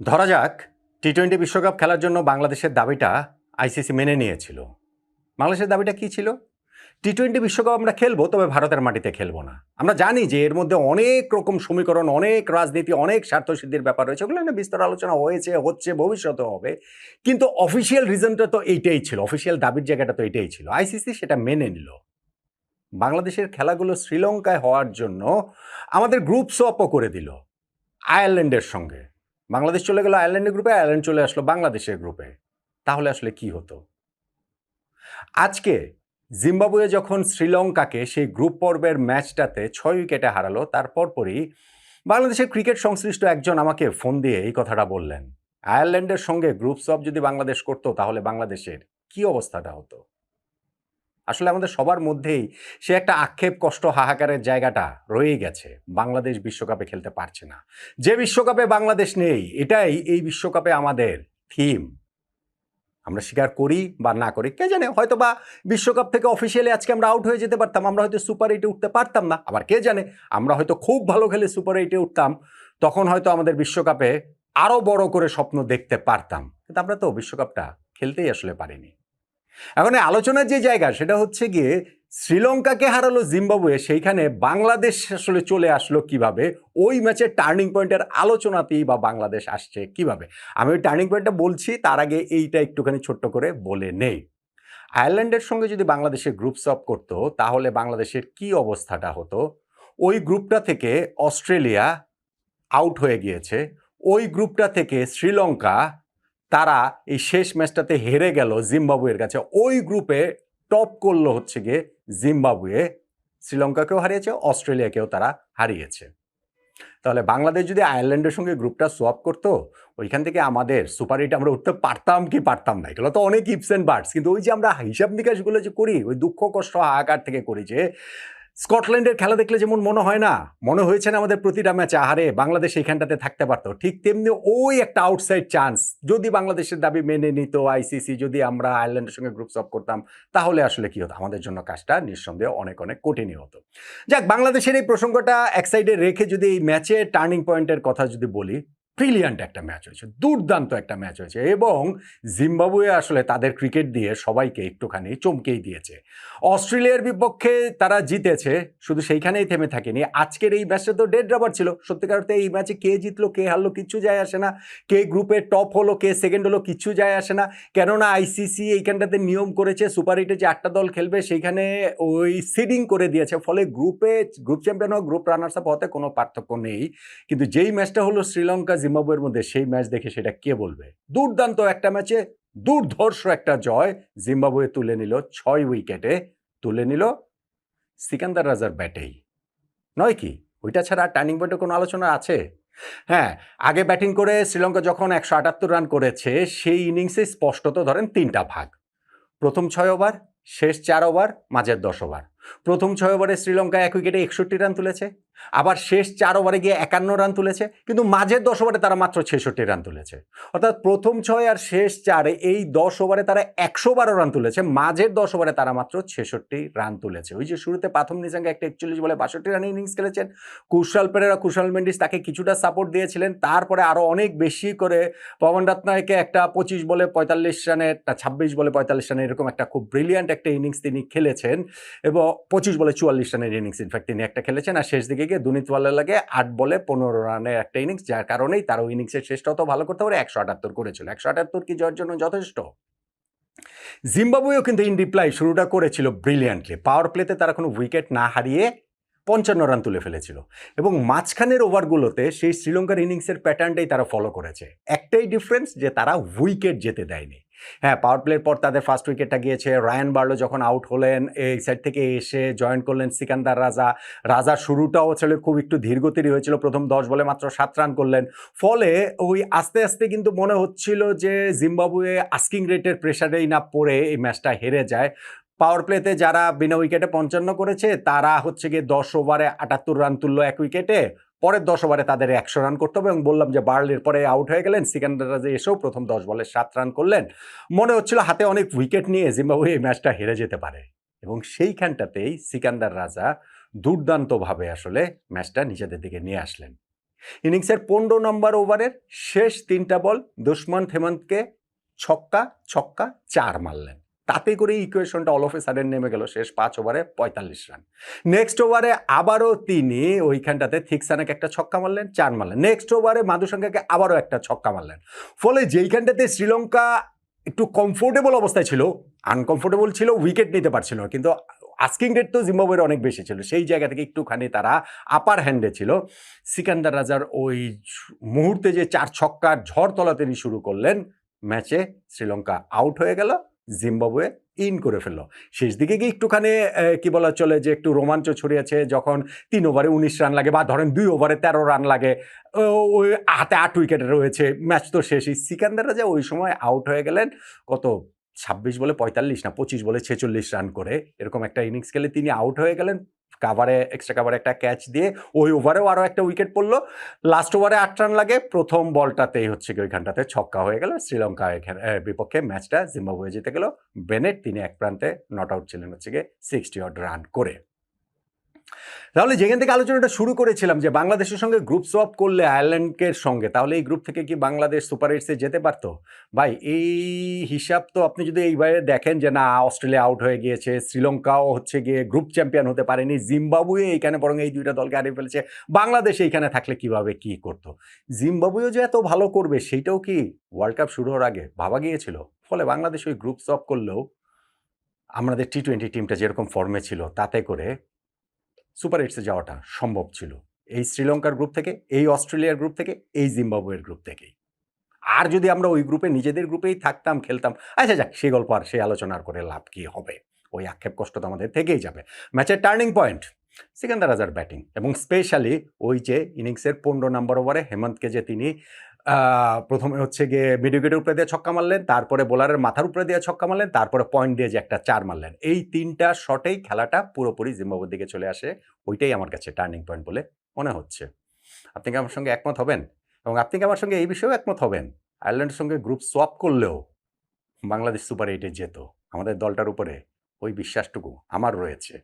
ধরা যাক টি-20 বিশ্বকাপ খেলার জন্য বাংলাদেশের দাবিটা আইসিসি মেনে নিয়েছিল। বাংলাদেশের দাবিটা কি ছিল? টি-20 বিশ্বকাপ আমরা খেলবো, তবে ভারতের মাটিতে খেলবো না। আমরা জানি যে এর মধ্যে অনেক রকম সমীকরণ, অনেক রাজনীতি, অনেক স্বার্থসিদ্ধির ব্যাপার রয়েছে। ওগুলো নিয়ে বিস্তর আলোচনা হয়েছে, হচ্ছে, ভবিষ্যতেও হবে। কিন্তু অফিসিয়াল রিজনটা তো এইটাই ছিল, অফিসিয়াল দাবির জায়গাটা তো এটাই ছিল। আইসিসি সেটা মেনে নিল। বাংলাদেশের খেলাগুলো শ্রীলঙ্কায় হওয়ার জন্য আমাদের গ্রুপ সোয়াপও করে দিল আয়ারল্যান্ডের সঙ্গে। বাংলাদেশ চলে গেল আয়ারল্যান্ডের গ্রুপে, আয়ারল্যান্ড চলে আসলো বাংলাদেশের গ্রুপে। তাহলে আসলে কি হতো? আজকে জিম্বাবুয়ে যখন শ্রীলঙ্কাকে সেই গ্রুপ পর্বের ম্যাচটাতে 6 উইকেটে হারালো, তার পরপরই বাংলাদেশের ক্রিকেট সংশ্লিষ্ট একজন আমাকে ফোন দিয়ে এই কথাটা বললেন, আয়ারল্যান্ডের সঙ্গে গ্রুপ সোয়াপ যদি বাংলাদেশ করতো তাহলে বাংলাদেশের কি অবস্থাটা হতো। আসলে আমাদের সবার মধ্যেই সে একটা আক্ষেপ, কষ্ট, হাহাকারের জায়গাটা রয়েই গেছে। বাংলাদেশ বিশ্বকাপে খেলতে পারছে না। যে বিশ্বকাপে বাংলাদেশ নেই, এটাই এই বিশ্বকাপে আমাদের থিম। আমরা স্বীকার করি বা না করি, কে জানে, হয়তো বা বিশ্বকাপ থেকে অফিসিয়ালি আজকে আমরা আউট হয়ে যেতে পারতাম, আমরা হয়তো সুপার এইটে উঠতে পারতাম না। আবার কে জানে, আমরা হয়তো খুব ভালো খেলে সুপার এইটে উঠতাম, তখন হয়তো আমাদের বিশ্বকাপে আরো বড় করে স্বপ্ন দেখতে পারতাম। কিন্তু আমরা তো বিশ্বকাপটা খেলতেই আসলে পারিনি। এখন এই আলোচনার যে জায়গা, সেটা হচ্ছে গিয়ে শ্রীলঙ্কাকে হারালো জিম্বাবুয়ে, সেইখানে বাংলাদেশ আসলে চলে আসলো কিভাবে, ওই ম্যাচের টার্নিং পয়েন্টের আলোচনাতেই বা বাংলাদেশ আসছে কিভাবে। আমি ওই টার্নিং পয়েন্টটা বলছি, তার আগে এইটা একটুখানি ছোট্ট করে বলে নেই। আয়ারল্যান্ডের সঙ্গে যদি বাংলাদেশের গ্রুপ সলভ করতো, তাহলে বাংলাদেশের কি অবস্থাটা হতো। ওই গ্রুপটা থেকে অস্ট্রেলিয়া আউট হয়ে গিয়েছে, ওই গ্রুপটা থেকে শ্রীলঙ্কা, তারা এই শেষ ম্যাচটাতে হেরে গেল জিম্বাবুয়ের কাছে। ওই গ্রুপে টপ করলো হচ্ছে গিয়ে জিম্বাবুয়ে, শ্রীলঙ্কাকেও হারিয়েছে, অস্ট্রেলিয়াকেও তারা হারিয়েছে। তাহলে বাংলাদেশ যদি আয়ারল্যান্ডের সঙ্গে গ্রুপটা সোয়াপ করতো, ওইখান থেকে আমাদের সুপার এইট আমরা উঠতে পারতাম কি পারতাম না, এগুলো তো অনেক ইপস অ্যান্ড বাটস। কিন্তু ওই যে আমরা হিসাব নিকাশগুলো যে করি, ওই দুঃখ কষ্ট হাহাকার থেকে করি, যে স্কটল্যান্ডের খেলা দেখলে যেমন মনে হয় না, মনে হয়েছে না আমাদের প্রতিটা ম্যাচে আহারে বাংলাদেশ এইখানটাতে থাকতে পারতো, ঠিক তেমনি ওই একটা আউটসাইড চান্স যদি বাংলাদেশের দাবি মেনে নিত আইসিসি, যদি আমরা আয়ারল্যান্ডের সঙ্গে গ্রুপ সলভ করতাম, তাহলে আসলে কি হতো, আমাদের জন্য কাজটা নিঃসন্দেহে অনেক অনেক কঠিনই হতো। যাক, বাংলাদেশের এই প্রসঙ্গটা এক সাইডে রেখে যদি এই ম্যাচে টার্নিং পয়েন্টের কথা যদি বলি, ব্রিলিয়ান্ট একটা ম্যাচ হয়েছে, দুর্দান্ত একটা ম্যাচ হয়েছে, এবং জিম্বাবুয়ে আসলে তাদের ক্রিকেট দিয়ে সবাইকে একটুখানি চমকেই দিয়েছে। অস্ট্রেলিয়ার বিপক্ষে তারা জিতেছে, শুধু সেইখানেই থেমে থাকেনি। আজকের এই ম্যাচটা তো ডেড রাবার ছিল। সত্যিকার অর্থে এই ম্যাচে কে জিতলো কে হারলো কিচ্ছু যায় আসে না, কে গ্রুপের টপ হলো কে সেকেন্ড হলো কিচ্ছু যায় আসে না। কেননা আইসিসি এইখানটাতে নিয়ম করেছে, সুপার এইটে যে 8টা দল খেলবে সেইখানে ওই সিডিং করে দিয়েছে, ফলে গ্রুপ চ্যাম্পিয়ন হোক, গ্রুপ রানার্স আপ হতে কোনো পার্থক্য নেই। কিন্তু যেই ম্যাচটা হলো শ্রীলঙ্কা জিম্বাবুয়ের মধ্যে, সেই ম্যাচ দেখে সেটা কে বলবে, দুর্দান্ত একটা ম্যাচে দুর্ধর্ষ একটা জয় জিম্বাবুয়ে তুলে নিল 6 উইকেটে, তুলে নিল সিকান্দার রাজার ব্যাটেই, নয় কি? ওইটা ছাড়া টার্নিং পয়েন্টের কোনো আলোচনা আছে? হ্যাঁ, আগে ব্যাটিং করে শ্রীলঙ্কা যখন 178 রান করেছে, সেই ইনিংসে স্পষ্টত ধরেন 3টা ভাগ। প্রথম 6 ওভার, শেষ 4 ওভার, মাঝের 10 ওভার। প্রথম 6 ওভারে শ্রীলঙ্কা 1 উইকেটে 61 রান তুলেছে, আবার শেষ 4 ওভারে গিয়ে 51 রান তুলেছে, কিন্তু মাঝের 10 ওভারে তারা মাত্র 66 রান তুলেছে। অর্থাৎ প্রথম 6 আর শেষ 4 এই 10 ওভারে তারা 112 রান তুলেছে, মাঝের 10 ওভারে তারা মাত্র 66 রান তুলেছে। ওই যে শুরুতে প্রথম নিজাঙ্গা একটা 41 বলে 62 রানের ইনিংস খেলেছেন, কুশাল পেরেরা, কুশাল মেন্ডিস তাকে কিছুটা সাপোর্ট দিয়েছিলেন, তারপরে আরও অনেক বেশি করে পবন রত্নায়কে একটা 25 বলে 45 রানের, 26 বলে 45 রানের এরকম একটা খুব ব্রিলিয়ান্ট একটা ইনিংস তিনি খেলেছেন, এবং 25 বলে 44 রানের ইনিংস ইনফ্যাক্ট তিনি একটা খেলেছেন। আর শেষ দিকে গিয়ে দুনিতওয়ালা লাগে 8 বলে 15 রানের একটা ইনিংস, যার কারণেই তার ওই ইনিংসের শেষটাও তো ভালো করতে পারে, 178 করেছিল। 178 কি জয়ের জন্য যথেষ্ট? জিম্বাবুয়েও কিন্তু ইন রিপ্লাই শুরুটা করেছিল ব্রিলিয়ান্টলি। পাওয়ার প্লেতে তারা কোনো উইকেট না হারিয়ে 55 রান তুলে ফেলেছিল, এবং মাঝখানের ওভারগুলোতে সেই শ্রীলঙ্কার ইনিংসের প্যাটার্নটাই তারা ফলো করেছে। একটাই ডিফারেন্স, যে তারা উইকেট যেতে দেয়নি। হ্যাঁ, পাওয়ার প্লের পর তাদের ফার্স্ট উইকেটটা গিয়েছে, রায়ান বার্লো যখন আউট হলেন, এই সাইড থেকে এসে জয়েন করলেন সিকান্দার রাজা। রাজার শুরুটাও ছিল খুব একটু ধীরগতিরই হয়েছিল, প্রথম 10 বলে মাত্র 7 রান করলেন। ফলে ওই আস্তে আস্তে কিন্তু মনে হচ্ছিল যে জিম্বাবুয়ে আস্কিং রেটের প্রেশারেই না পড়ে এই ম্যাচটা হেরে যায়। পাওয়ার প্লেতে যারা বিনা উইকেটে 55 করেছে, তারা হচ্ছে গিয়ে 10 ওভারে 78 রান তুললো 1 উইকেটে। পরের 10 ওভারে তাদের 100 রান করতে হবে, এবং বললাম যে বার্লির পরে আউট হয়ে গেলেন, সিকান্দার রাজা এসেও প্রথম 10 বলে 7 রান করলেন। মনে হচ্ছিল হাতে অনেক উইকেট নিয়ে জিম্বাবুয়ে এই ম্যাচটা হেরে যেতে পারে, এবং সেইখানটাতেই সিকান্দার রাজা দুর্দান্তভাবে আসলে ম্যাচটা নিজেদের দিকে নিয়ে আসলেন। ইনিংসের 15 নম্বর ওভারের শেষ 3টা বল দুষ্মন্ত হেমন্তকে ছক্কা ছক্কা 4 মারলেন। তাতে করে ইকুয়েশনটা অল অফ এ সাডেন নেমে গেল শেষ 5 ওভারে 45 রান। নেক্সট ওভারে আবারও তিনি ওইখানটাতে থিকসানাকে একটা ছক্কা মারলেন, 4 মারলেন। নেক্সট ওভারে মাধুসংখ্যাকে আবারও একটা ছক্কা মারলেন। ফলে যেইখানটাতে শ্রীলঙ্কা একটু কমফোর্টেবল অবস্থায় ছিল, আনকমফোর্টেবল ছিল, উইকেট নিতে পারছিল না, কিন্তু আস্কিং রেট তো জিম্বাবুয়ের অনেক বেশি ছিল, সেই জায়গা থেকে একটুখানি তারা আপার হ্যান্ডে ছিল। সিকান্দার রাজার ওই মুহূর্তে যে 4 ছক্কার ঝড় তোলা তিনি শুরু করলেন, ম্যাচে শ্রীলঙ্কা আউট হয়ে গেল, জিম্বাবুয়ে ইন করে ফেললো। শেষ দিকে গিয়ে একটুখানি কি বলা চলে যে একটু রোমাঞ্চ ছড়িয়েছে, যখন 3 ওভারে 19 রান লাগে, বা ধরেন 2 ওভারে 13 রান লাগে, ওই হাতে 8 উইকেটে রয়েছে, ম্যাচ তো শেষই। সিকান্দার রাজা ওই সময় আউট হয়ে গেলেন কত 26 বলে 45 না 25 বলে 46 রান করে, এরকম একটা ইনিংস খেলে তিনি আউট হয়ে গেলেন। কাভারে, এক্সট্রা কাভারে একটা ক্যাচ দিয়ে ওই ওভারেও আরও একটা উইকেট পড়লো। লাস্ট ওভারে 8 রান লাগে, প্রথম বলটাতেই হচ্ছে কি ওইখানটাতে ছক্কা হয়ে গেল। শ্রীলঙ্কা বিপক্ষে ম্যাচটা জিম্বাবুয়ে জিতে গেল। বেনেট তিনি এক প্রান্তে নট আউট ছিলেন হচ্ছে গিয়ে 60 অড রান করে। তাহলে যেখান থেকে আলোচনাটা শুরু করেছিলাম যে বাংলাদেশের সঙ্গে গ্রুপ সোয়াপ করলে আয়ারল্যান্ডের সঙ্গে, তাহলে এই গ্রুপ থেকে কি বাংলাদেশ সুপার এইটসে যেতে পারতো? ভাই এই হিসাব তো আপনি যদি এইভাবে দেখেন যে না, অস্ট্রেলিয়া আউট হয়ে গিয়েছে, শ্রীলঙ্কাও হচ্ছে গিয়ে গ্রুপ চ্যাম্পিয়ন হতে পারেনি, জিম্বাবুয়ে এইখানে বরং এই দুইটা দলকে হারিয়ে ফেলেছে, বাংলাদেশ এইখানে থাকলে কিভাবে কি করতো? জিম্বাবুয়েও যে এত ভালো করবে সেইটাও কি ওয়ার্ল্ড কাপ শুরু হওয়ার আগে ভাবা গিয়েছিল? ফলে বাংলাদেশ ওই গ্রুপ সোয়াপ করলেও আমাদের টি-20 টিমটা যেরকম ফর্মে ছিল তাতে করে সুপার এইটসে যাওয়াটা সম্ভব ছিল, এই শ্রীলঙ্কার গ্রুপ থেকে, এই অস্ট্রেলিয়ার গ্রুপ থেকে, এই জিম্বাবুয়ের গ্রুপ থেকেই। আর যদি আমরা ওই গ্রুপে নিজেদের গ্রুপেই থাকতাম, খেলতাম, আচ্ছা যাক, সেই গল্প আর সেই আলোচনার করে লাভ কি হবে? ওই আক্ষেপ কষ্ট তো আমাদের থেকেই যাবে। ম্যাচের টার্নিং পয়েন্ট সিকান্দার রাজার ব্যাটিং, এবং স্পেশালি ওই যে ইনিংসের 15 নম্বর ওভারে হেমন্তকে যে তিনি প্রথমে হচ্ছে গিয়ে মিড উইকেটের উপরে দিয়ে ছক্কা মারলেন, তারপরে বোলারের মাথার উপরে দিয়ে ছক্কা মারলেন, তারপরে পয়েন্ট দিয়ে যে একটা 4 মারলেন, এই 3টা শটেই খেলাটা পুরোপুরি জিম্বাবুয়ের দিকে চলে আসে। ওইটাই আমার কাছে টার্নিং পয়েন্ট বলে মনে হচ্ছে। আপনি কি আমার সঙ্গে একমত হবেন? এবং আপনি কি আমার সঙ্গে এই বিষয়েও একমত হবেন, আয়ারল্যান্ডের সঙ্গে গ্রুপ সোয়াপ করলেও বাংলাদেশ সুপার এইটে যেত? আমাদের দলটার উপরে ওই বিশ্বাসটুকু আমার রয়েছে।